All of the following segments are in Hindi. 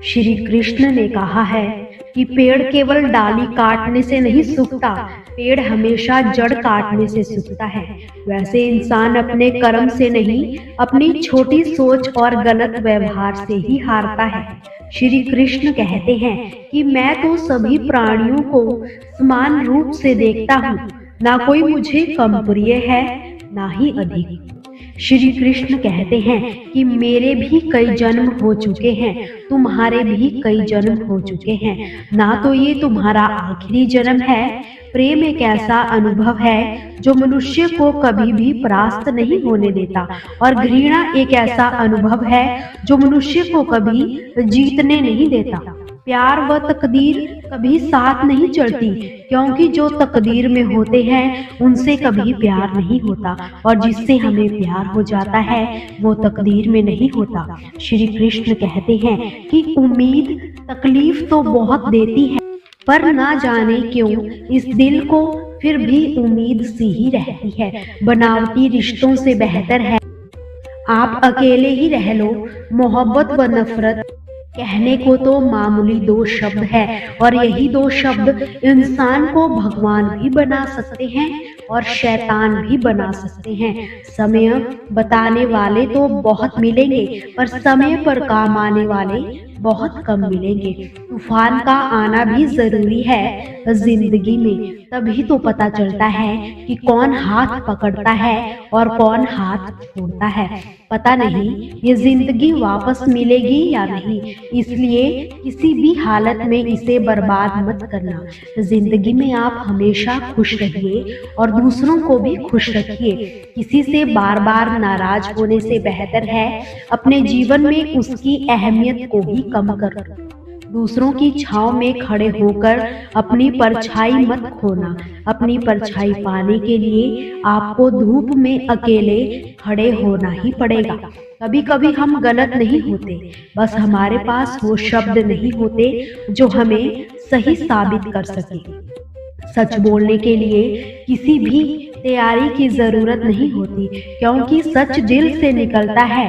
श्री कृष्ण ने कहा है कि पेड़ केवल डाली काटने से नहीं सूखता, पेड़ हमेशा जड़ काटने से सूखता है। वैसे इंसान अपने कर्म से नहीं, अपनी छोटी सोच और गलत व्यवहार से ही हारता है। श्री कृष्ण कहते हैं कि मैं तो सभी प्राणियों को समान रूप से देखता हूँ, ना कोई मुझे कम प्रिय है ना ही अधिक। श्री कृष्ण कहते हैं कि मेरे भी कई जन्म हो चुके हैं, तुम्हारे भी कई जन्म हो चुके हैं, ना तो ये तुम्हारा आखिरी जन्म है। प्रेम एक ऐसा अनुभव है जो मनुष्य को कभी भी परास्त नहीं होने देता, और घृणा एक ऐसा अनुभव है जो मनुष्य को कभी जीतने नहीं देता। प्यार व तकदीर कभी साथ नहीं चलती, क्योंकि जो तकदीर में होते हैं उनसे कभी प्यार नहीं होता, और जिससे हमें प्यार हो जाता है वो तकदीर में नहीं होता। श्री कृष्ण कहते हैं कि उम्मीद तकलीफ तो बहुत देती है, पर ना जाने क्यों इस दिल को फिर भी उम्मीद सी ही रहती है। बनावटी रिश्तों से बेहतर है आप अकेले ही रह लो। मोहब्बत व नफरत कहने को तो मामूली दो शब्द है, और यही दो शब्द इंसान को भगवान भी बना सकते हैं और शैतान भी बना सकते हैं। समय बताने वाले तो बहुत मिलेंगे, पर समय पर काम आने वाले बहुत कम मिलेंगे। तूफान का आना भी जरूरी है जिंदगी में, तभी तो पता चलता है कि कौन हाथ पकड़ता है और कौन हाथ छोड़ता है। पता नहीं ये जिंदगी वापस मिलेगी या नहीं, इसलिए किसी भी हालत में इसे बर्बाद मत करना। जिंदगी में आप हमेशा खुश रहिए और दूसरों को भी खुश रखिए। किसी से बार बार नाराज होने से बेहतर है अपने जीवन में उसकी अहमियत को ही कम कर। दूसरों की छांव में खड़े होकर अपनी परछाई मत खोना। अपनी परछाई पाने के लिए आपको धूप में अकेले खड़े होना ही पड़ेगा। कभी कभी हम गलत नहीं होते, बस हमारे पास वो शब्द नहीं होते जो हमें सही साबित कर सके। सच बोलने के लिए किसी भी तैयारी की जरूरत नहीं होती, क्योंकि सच दिल से निकलता है।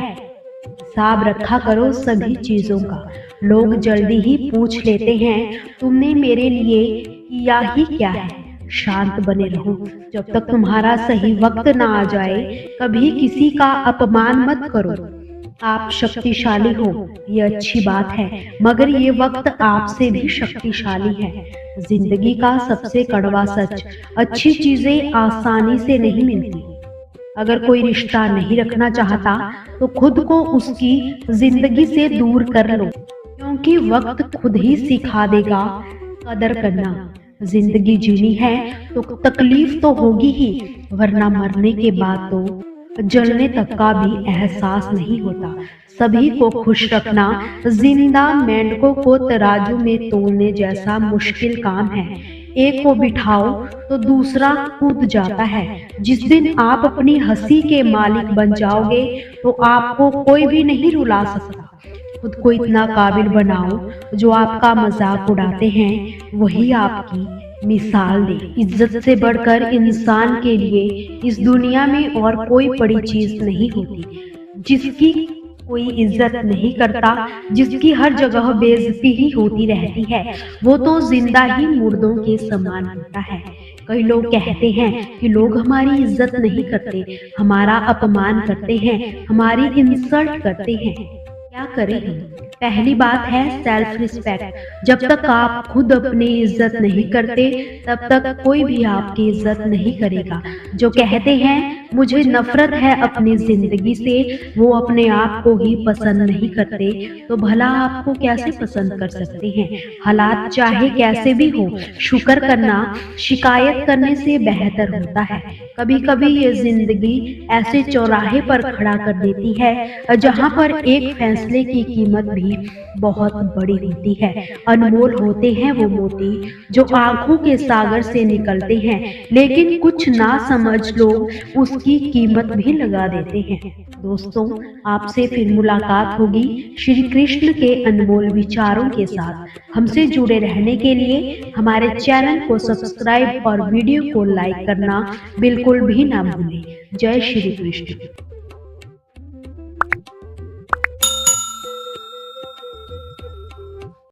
हिसाब रखा करो सभी चीजों का। लोग जल्दी ही पूछ लेते हैं तुमने मेरे लिए किया ही क्या है। शांत बने रहो जब तक तुम्हारा सही वक्त ना आ जाए। कभी किसी का अपमान मत करो। आप शक्तिशाली हो ये अच्छी बात है, मगर ये वक्त आपसे भी शक्तिशाली है। जिंदगी का सबसे कड़वा सच, अच्छी चीजें आसानी से नहीं मिलती। अगर कोई रिश्ता नहीं रखना चाहता तो खुद को उसकी जिंदगी से दूर कर लो, क्योंकि वक्त खुद ही सिखा देगा कदर करना। जिंदगी जीनी है तो तकलीफ तो होगी ही, वरना मरने के बाद तो जलने तक का भी एहसास नहीं होता। सभी को खुश रखना जिंदा मेंढकों को तराजू में तोलने जैसा मुश्किल काम है। एक को बिठाओ तो दूसरा कूद जाता है। जिस दिन आप अपनी हंसी के मालिक बन जाओगे तो आपको कोई भी नहीं रुला सकता। खुद को इतना काबिल बनाओ, जो आपका मजाक उड़ाते हैं वही आपकी मिसाल दे। इज्जत से बढ़कर इंसान के लिए इस दुनिया में और कोई बड़ी चीज नहीं होती। जिसकी कोई इज्जत नहीं करता, जिसकी हर जगह बेइज्जती ही होती रहती है, वो तो जिंदा ही मुर्दों के समान होता है। कई लोग कहते हैं कि लोग हमारी इज्जत नहीं करते, हमारा अपमान करते हैं, हमारी इंसल्ट करते हैं। क्या करें हम? पहली बात है सेल्फ रिस्पेक्ट। जब तक आप खुद अपनी इज्जत नहीं करते तब तक कोई भी आपकी इज्जत नहीं करेगा। जो कहते हैं मुझे नफरत है अपनी जिंदगी से, वो अपने आप को ही पसंद नहीं करते, तो भला आपको कैसे पसंद कर सकते हैं? हालात चाहे कैसे भी हो, शुक्र करना शिकायत करने से बेहतर होता है। कभी कभी ये जिंदगी ऐसे चौराहे पर खड़ा कर देती है जहाँ पर एक फैसले की कीमत भी बहुत बड़ी होती है। अनमोल होते हैं वो मोती जो आंखों के सागर से निकलते हैं, लेकिन कुछ ना समझ लोग उसकी कीमत भी लगा देते हैं। दोस्तों, आपसे फिर मुलाकात होगी श्री कृष्ण के अनमोल विचारों के साथ। हमसे जुड़े रहने के लिए हमारे चैनल को सब्सक्राइब और वीडियो को लाइक करना बिल्कुल भी ना भूलें। जय श्री कृष्ण।